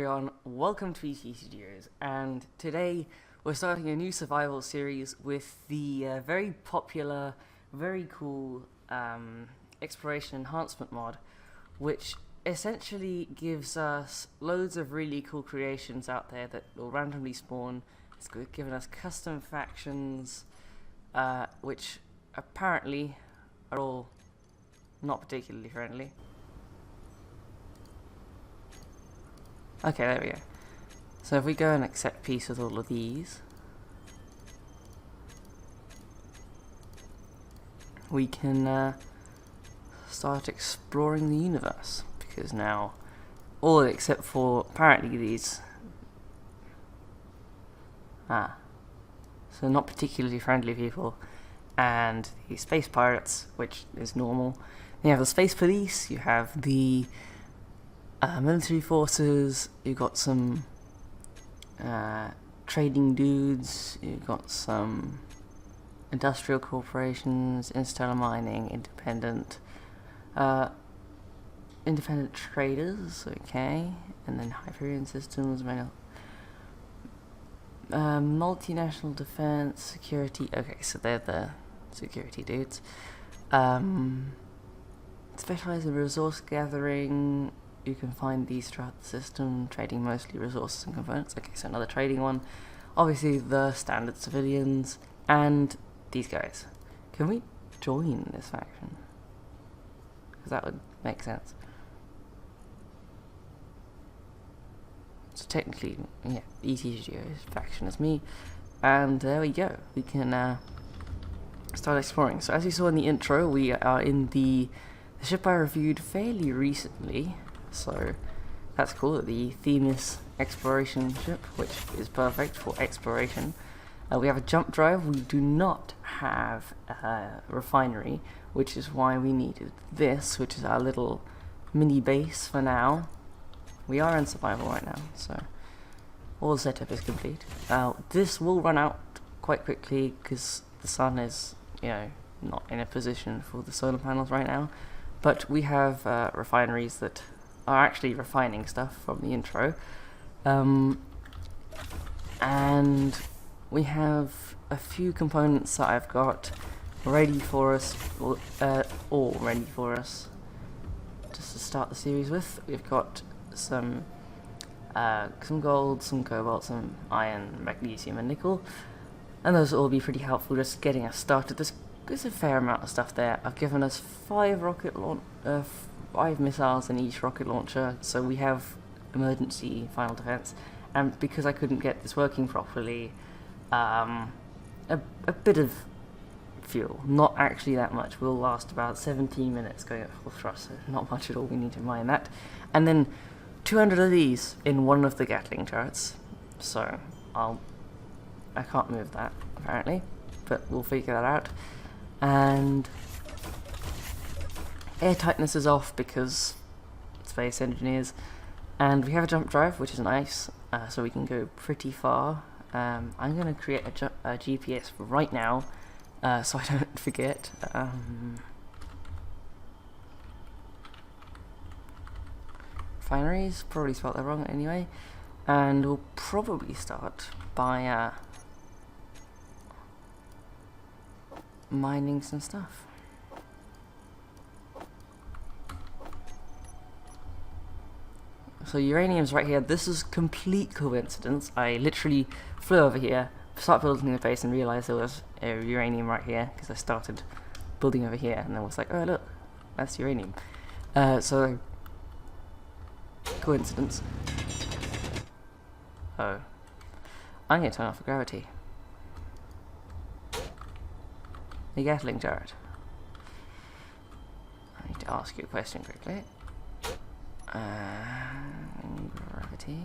everyone, welcome to ET Studios, and today we're starting a new survival series with the very popular, very cool exploration enhancement mod, which essentially gives us loads of really cool creations out there that will randomly spawn. It's given us custom factions, which apparently are all not particularly friendly. Okay, there we go. So if we go and accept peace with all of these, we can start exploring the universe, because now all except for apparently these so not particularly friendly people, and the space pirates, which is normal. Then you have the space police, you have the military forces, you've got some trading dudes, you've got some industrial corporations, interstellar mining, independent traders, okay, and then Hyperion systems, multinational defense, security, okay, so they're the security dudes. Specialize in resource gathering. You can find these throughout the system, trading mostly resources and components. Okay, so another trading one. Obviously the standard civilians, and these guys. Can we join this faction? Because that would make sense. So technically, yeah, ET Studios faction is me, and there we go. We can start exploring. So as you saw in the intro, we are in the ship I reviewed fairly recently. So that's cool. The theme is exploration ship, which is perfect for exploration. We have a jump drive. We do not have a refinery, which is why we needed this, which is our little mini base for now. We are in survival right now, so all the setup is complete. This will run out quite quickly because the sun is, not in a position for the solar panels right now. But we have refineries that are actually refining stuff from the intro, and we have a few components that I've got ready for us, all ready for us just to start the series with. We've got some gold, some cobalt, some iron, magnesium, and nickel, and those will all be pretty helpful just getting us started. There's a fair amount of stuff there. I've given us 5 missiles in each rocket launcher, so we have emergency final defense. And because I couldn't get this working properly, a bit of fuel, not actually that much, will last about 17 minutes going at full thrust, so not much at all. We need to mind that. And then 200 of these in one of the Gatling turrets, so I can't move that apparently, but we'll figure that out. And air tightness is off because space engineers, and we have a jump drive, which is nice, so we can go pretty far. I'm going to create a GPS right now, so I don't forget. Refineries, probably spelled that wrong anyway, and we'll probably start by mining some stuff. So uranium's right here. This is complete coincidence. I literally flew over here, started building the base, and realized there was uranium right here because I started building over here, and then was like, oh look, that's uranium. So coincidence. Oh, I'm gonna turn off the gravity. The Gatling turret. I need to ask you a question quickly. Gravity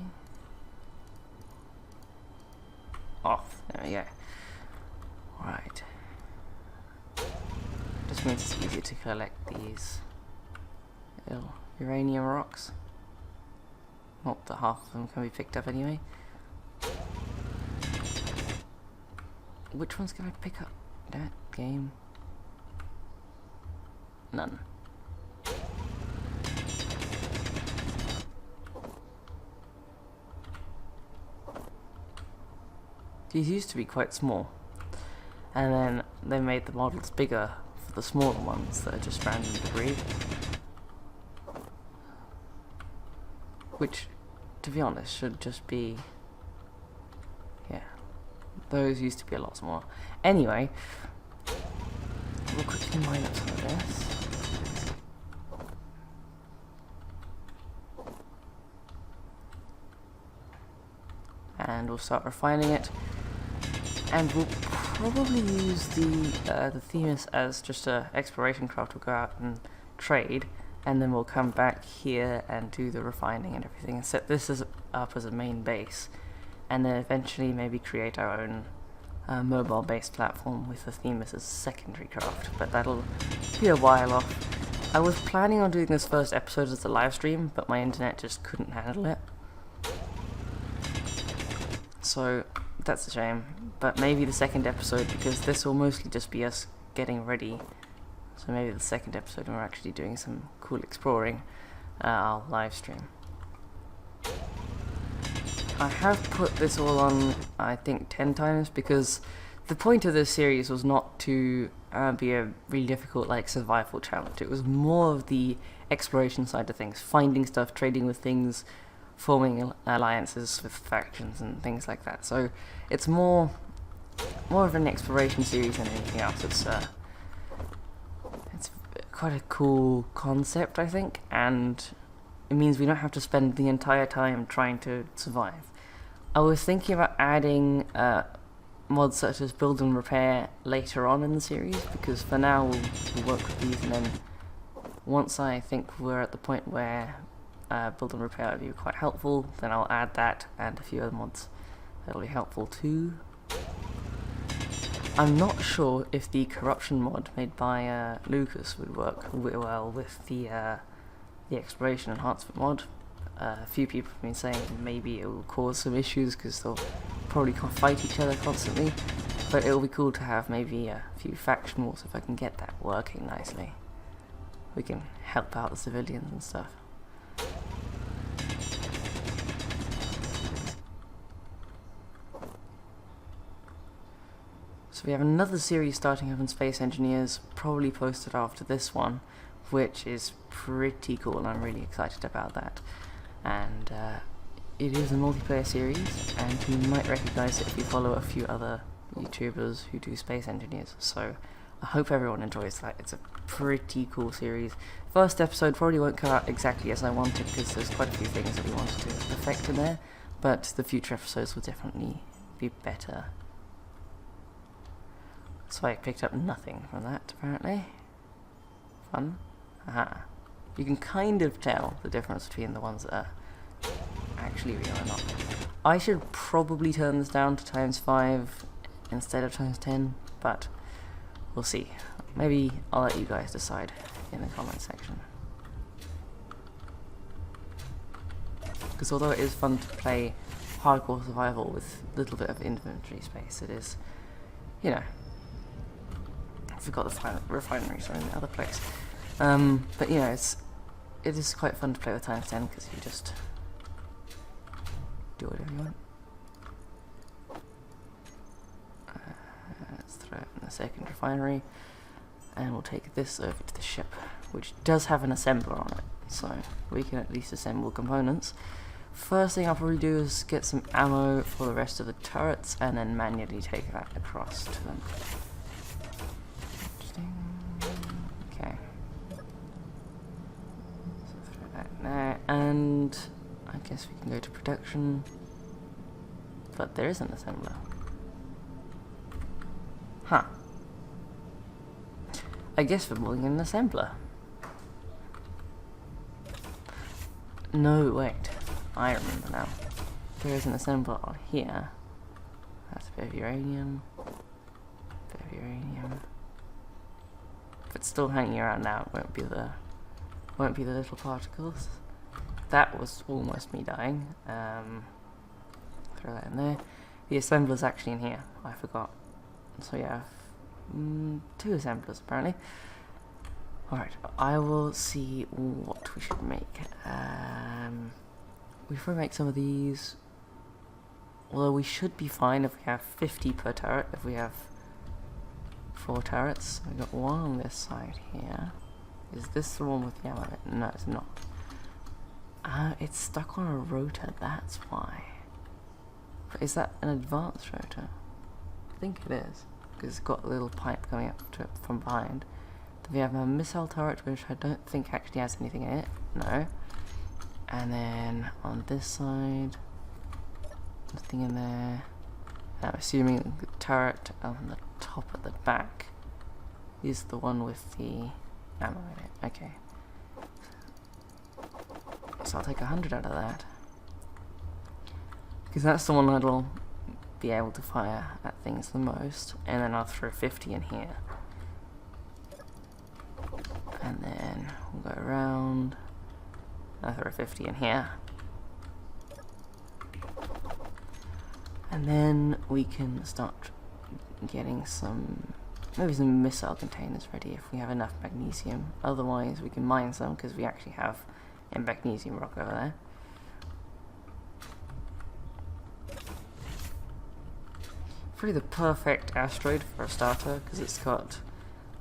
off. There we go. Right. Just means it's easier to collect these little uranium rocks. Not that half of them can be picked up anyway. Which ones can I pick up? That game? None. These used to be quite small, and then they made the models bigger for the smaller ones that are just random debris. Which, to be honest, should just be... yeah. Those used to be a lot smaller. Anyway, we'll quickly mine up some of this. And we'll start refining it. And we'll probably use the Themis as just a exploration craft. We'll go out and trade, and then we'll come back here and do the refining and everything, and set this up as a main base, and then eventually maybe create our own mobile-based platform with the Themis as secondary craft. But that'll be a while off. I was planning on doing this first episode as a live stream, but my internet just couldn't handle it. So that's a shame, but maybe the second episode, because this will mostly just be us getting ready, so maybe the second episode when we're actually doing some cool exploring, I'll live stream. I have put this all on, I think, 10 times, because the point of this series was not to be a really difficult like survival challenge. It was more of the exploration side of things, finding stuff, trading with things, forming alliances with factions and things like that. So it's more of an exploration series than anything else. It's quite a cool concept, I think, and it means we don't have to spend the entire time trying to survive. I was thinking about adding mods such as build and repair later on in the series, because for now we'll work with these, and then once I think we're at the point where build and repair would be quite helpful, then I'll add that and a few other mods that'll be helpful too. I'm not sure if the corruption mod made by Lucas would work well with the exploration enhancement mod. A few people have been saying maybe it will cause some issues because they'll probably fight each other constantly, but it'll be cool to have maybe a few faction wars if I can get that working nicely. We can help out the civilians and stuff. So we have another series starting up in Space Engineers, probably posted after this one, which is pretty cool, and I'm really excited about that. And it is a multiplayer series, and you might recognise it if you follow a few other YouTubers who do Space Engineers. So I hope everyone enjoys that. It's a pretty cool series. First episode probably won't come out exactly as I wanted, because there's quite a few things that we wanted to perfect in there, but the future episodes will definitely be better. So I picked up nothing from that, apparently. Fun. Aha. You can kind of tell the difference between the ones that are actually real or not. I should probably turn this down to ×5 instead of ×10, but we'll see. Maybe I'll let you guys decide in the comment section. Because although it is fun to play hardcore survival with a little bit of inventory space, it is, you know, I forgot the refineries are in the other place. But you know, it is quite fun to play with ×10 because you just do whatever you want. Let's throw it in the second refinery, and we'll take this over to the ship, which does have an assembler on it, so we can at least assemble components. First thing I'll probably do is get some ammo for the rest of the turrets, and then manually take that across to them. Okay. So throw that there, and I guess we can go to production, but there is an assembler. Huh. I guess we're building an assembler. No, wait. I remember now. There is an assembler on here. That's a bit of uranium. Bit of uranium. If it's still hanging around now, it won't be the little particles. That was almost me dying. Throw that in there. The assembler's actually in here. I forgot. So yeah, 2 assemblers apparently. Alright, I will see what we should make. We should make some of these, Although we should be fine if we have 50 per turret, if we have 4 turrets. We've got one on this side here. Is this the one with the ammo? No, it's not. It's stuck on a rotor, that's why. But is that an advanced rotor? I think it is, because it's got a little pipe coming up to it from behind. Then we have a missile turret, which I don't think actually has anything in it. No. And then on this side, nothing in there. I'm assuming the turret on the top at the back is the one with the ammo in it. Okay. So I'll take 100 out of that, because that's the one that'll be able to fire at things the most. And then I'll throw 50 in here. And then we'll go around. I'll throw 50 in here. And then we can start getting maybe some missile containers ready if we have enough magnesium. Otherwise we can mine some, because we actually have a magnesium rock over there. Pretty the perfect asteroid for a starter, because it's got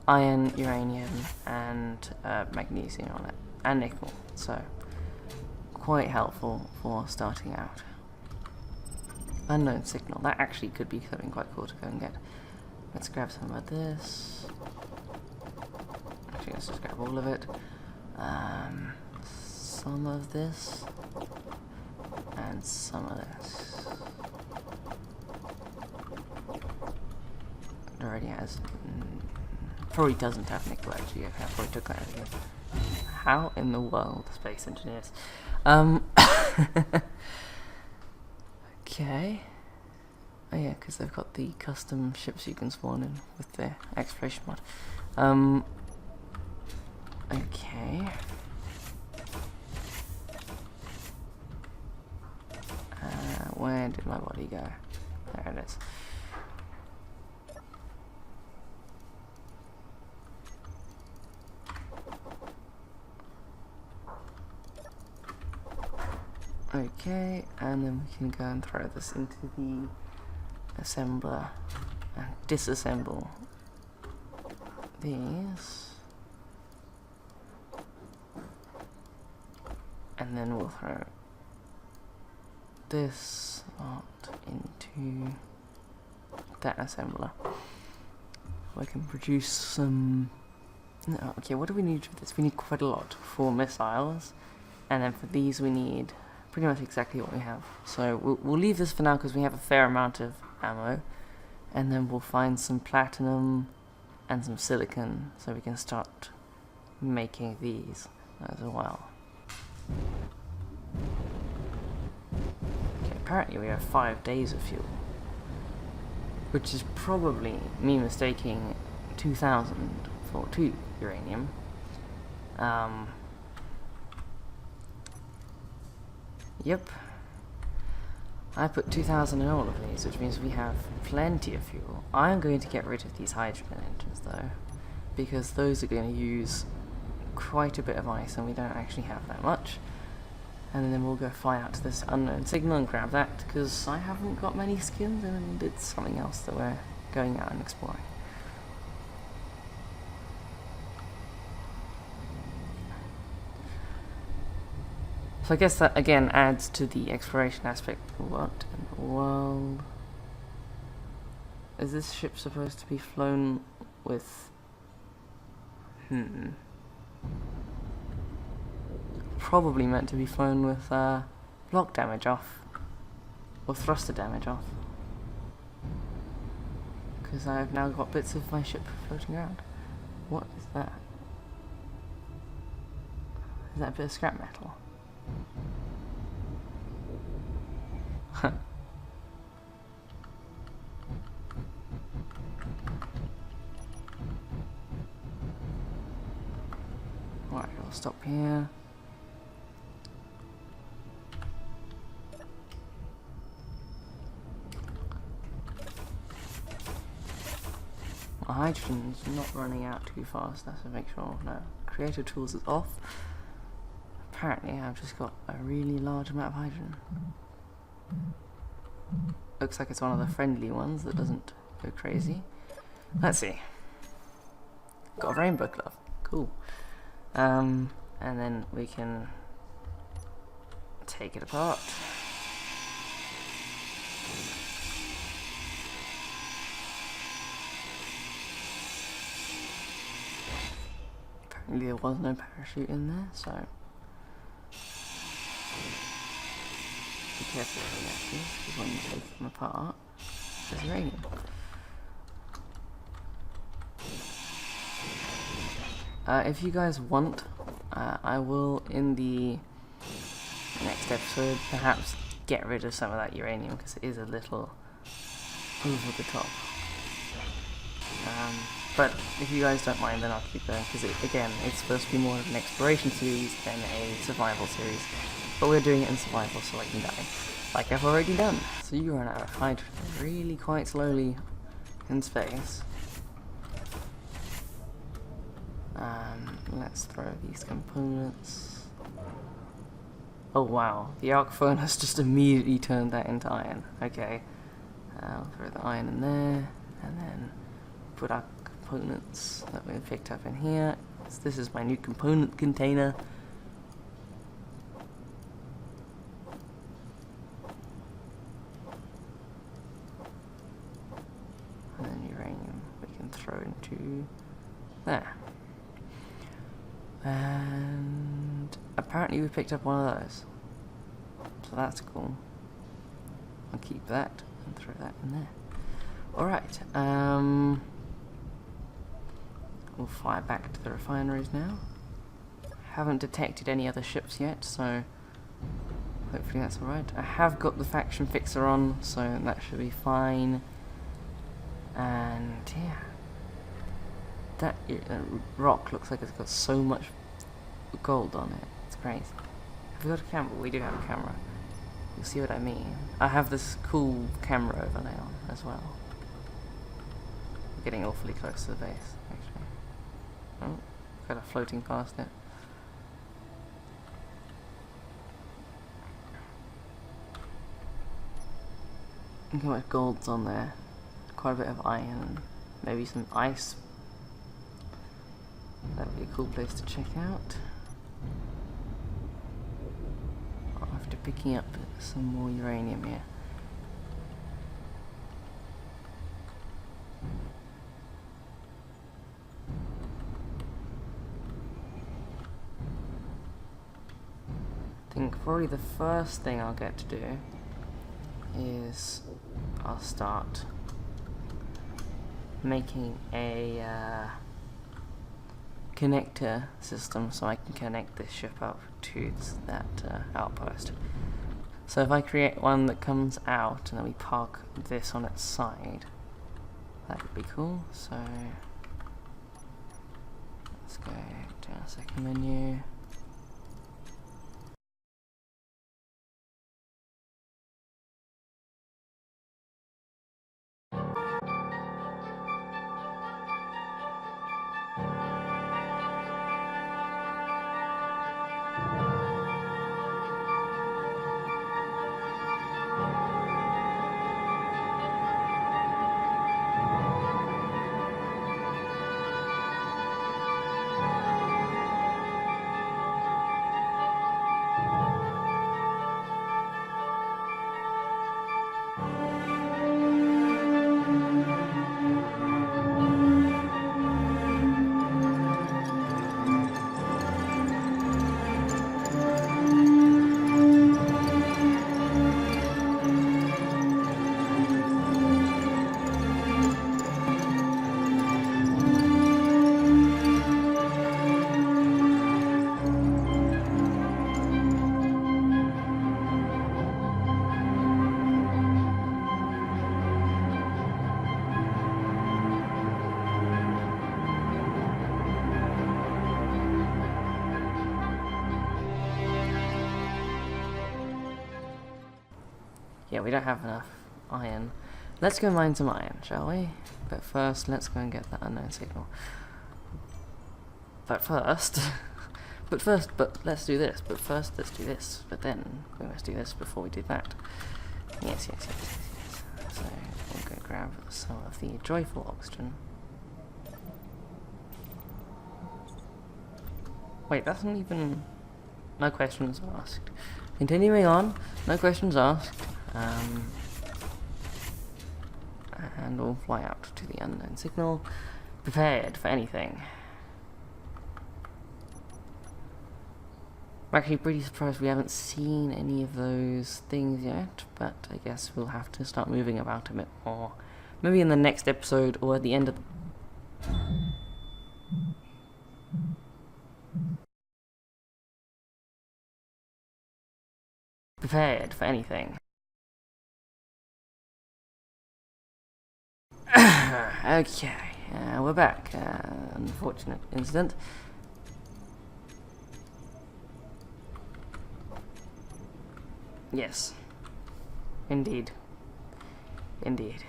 iron, uranium, and magnesium on it, and nickel. So quite helpful for starting out. Unknown signal. That actually could be something quite cool to go and get. Let's grab some of this. Actually, let's just grab all of it. Some of this. And some of this. It already has. Probably doesn't have nickel actually. I probably took that out again. How in the world, space engineers? Okay. Oh yeah, because they've got the custom ships you can spawn in with their exploration mod. Okay. Where did my body go? There it is. Okay, and then we can go and throw this into the assembler and disassemble these, and then we'll throw this lot into that assembler. We can produce some. No, okay, what do we need for this? We need quite a lot for missiles, and then for these we need pretty much exactly what we have. So we'll leave this for now because we have a fair amount of ammo, and then we'll find some platinum and some silicon so we can start making these as well. Okay, apparently we have 5 days of fuel, which is probably me mistaking 2000 for 2 uranium. Yep. I put 2000 in all of these, which means we have plenty of fuel. I'm going to get rid of these hydrogen engines though, because those are going to use quite a bit of ice and we don't actually have that much. And then we'll go fly out to this unknown signal and grab that, because I haven't got many skins and it's something else that we're going out and exploring. So I guess that again adds to the exploration aspect. What in the world? Is this ship supposed to be flown with... Probably meant to be flown with block damage off. Or thruster damage off. Because I've now got bits of my ship floating around. What is that? Is that a bit of scrap metal? Right, I'll stop here. My hydrogen's not running out too fast, that's to make sure. No, creative tools is off. Apparently I've just got a really large amount of hydrogen. looks like it's one of the friendly ones that doesn't go crazy. Let's see. Got a rainbow glove. Cool. And then we can take it apart. Apparently there was no parachute in there, so be careful with the matches, because when you take them apart, there's uranium. If you guys want, I will, in the next episode, perhaps get rid of some of that uranium, because it is a little over the top. But if you guys don't mind, then I'll keep going, because again, it's supposed to be more of an exploration series than a survival series. But we're doing it in survival, so I can die, like I've already done. So you run out of hydrogen really quite slowly in space. Let's throw these components. Oh wow, the arc furnace just immediately turned that into iron. Okay, I'll throw the iron in there, and then put our components that we picked up in here. So this is my new component container. And then uranium we can throw into there. And apparently we picked up one of those, so that's cool. I'll keep that and throw that in there. Alright, we'll fly back to the refineries now. Haven't detected any other ships yet, so hopefully that's alright. I have got the faction fixer on, so that should be fine. And yeah, that rock looks like it's got so much gold on it. It's crazy. Have we got a camera? We do have a camera. You'll see what I mean. I have this cool camera overlay on as well. We're getting awfully close to the base, actually. Oh, kind of floating past it. Look how much gold's on there. Quite a bit of iron, maybe some ice. That'd be a cool place to check out. After picking up some more uranium here. I think probably the first thing I'll get to do is I'll start making a connector system so I can connect this ship up to that outpost. So if I create one that comes out and then we park this on its side, that would be cool. So let's go to our second menu. Yeah, we don't have enough iron. Let's go mine some iron, shall we? But first, let's go and get that unknown signal. But first, let's do this. But first, let's do this. But then, we must do this before we do that. Yes. grab some of the joyful oxygen. Wait, that's not even... No questions asked. Continuing on, no questions asked. And we'll fly out to the unknown signal, prepared for anything. I'm actually pretty surprised we haven't seen any of those things yet, but I guess we'll have to start moving about a bit more. Maybe in the next episode, or at the end of... Prepared for anything. Okay, we're back. Unfortunate incident. Yes. Indeed. Indeed.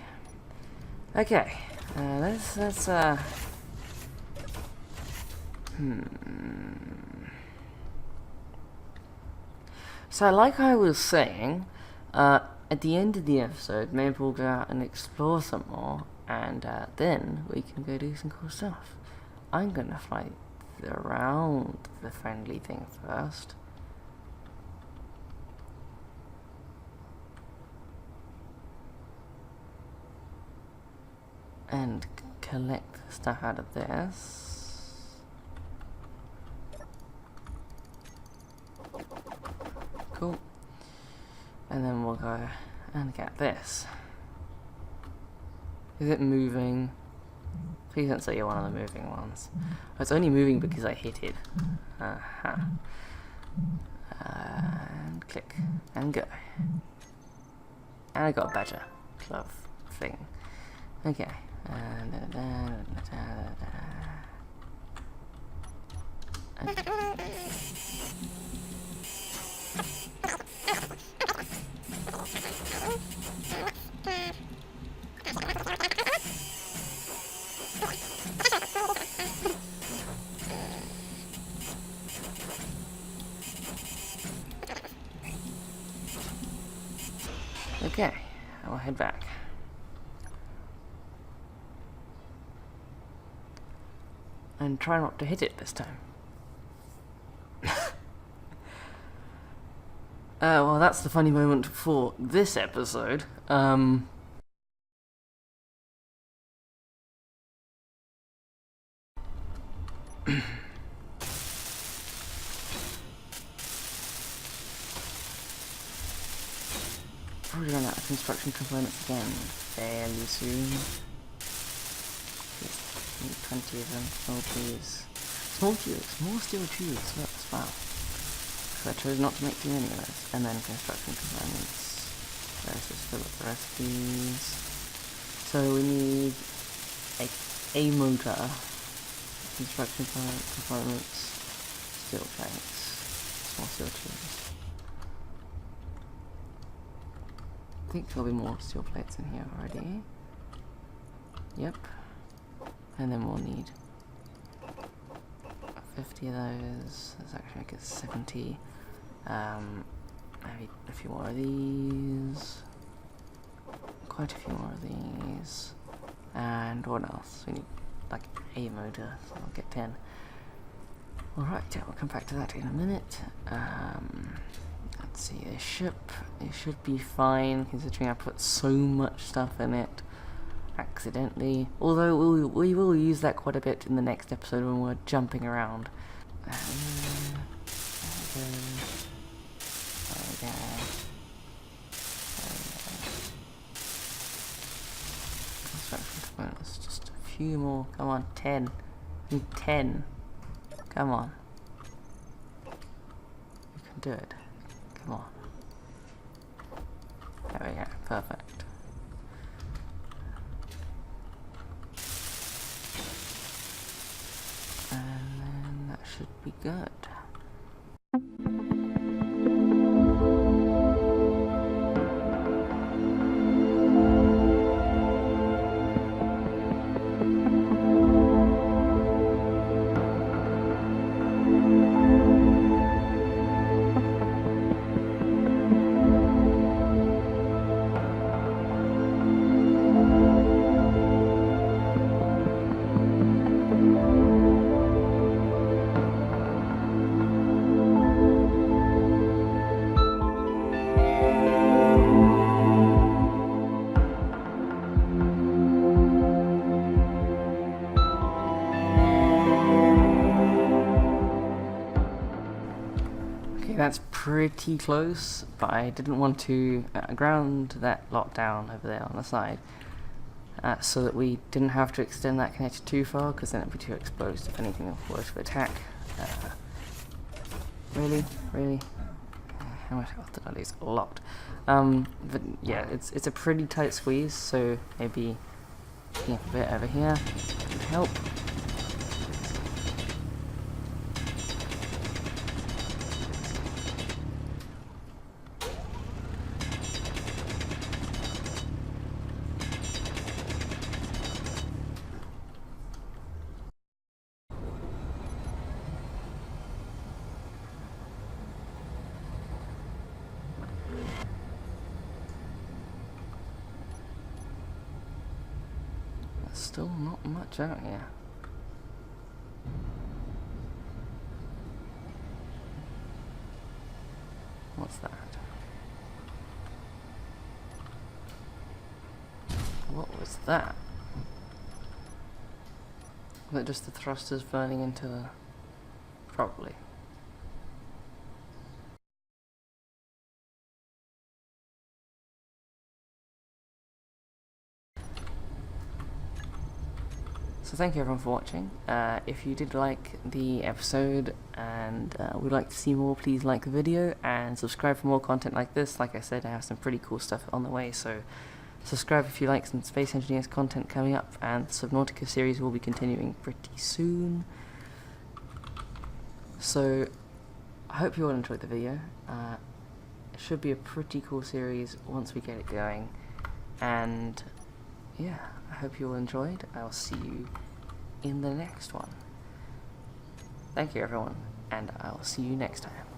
Okay. Let's So like I was saying, at the end of the episode, maybe we'll go out and explore some more, and then we can go do some cool stuff. I'm gonna fly around the friendly thing first. And collect stuff out of this. Cool. And then we'll go and get this. Is it moving? Please don't say you're one of the moving ones. Oh, it's only moving because I hit it. And click. And go. And I got a badger glove thing. Okay. Okay, I'll head back. And try not to hit it this time. Well, that's the funny moment for this episode. Probably run out of construction components again fairly soon. 20 of them. Small tubes. More steel tubes. That's wow. So I chose not to make too many of those. And then construction components. Let's just fill up the recipes. So we need a motor, construction components, steel plates, small steel tubes. I think there'll be more steel plates in here already. Yep. And then we'll need 50 of those. Let's actually make it 70. Maybe a few more of these. Quite a few more of these. And what else? We need like a motor, so I'll get 10. Alright, yeah, we'll come back to that in a minute. Let's see, a ship. It should be fine considering I put so much stuff in it accidentally. Although we will use that quite a bit in the next episode when we're jumping around. Construction components, just a few more. Come on, 10. I need 10. Come on. You can do it. Come on. There we go. Perfect. And then that should be good. that's pretty close, but I didn't want to ground that lot down over there on the side, so that we didn't have to extend that connector too far, because then it'd be too exposed if anything was to attack. Really? How much health did I lose? A lot. But yeah, it's a pretty tight squeeze, so maybe a bit over here would help. Still not much out here. What's that? What was that? Was it just the thrusters burning into the... Probably. So thank you everyone for watching. If you did like the episode and would like to see more, please like the video and subscribe for more content like this. Like I said, I have some pretty cool stuff on the way, so subscribe if you like some Space Engineers content coming up, and the Subnautica series will be continuing pretty soon. So I hope you all enjoyed the video. It should be a pretty cool series once we get it going, and yeah, I hope you all enjoyed. I'll see you in the next one. Thank you everyone, and I'll see you next time.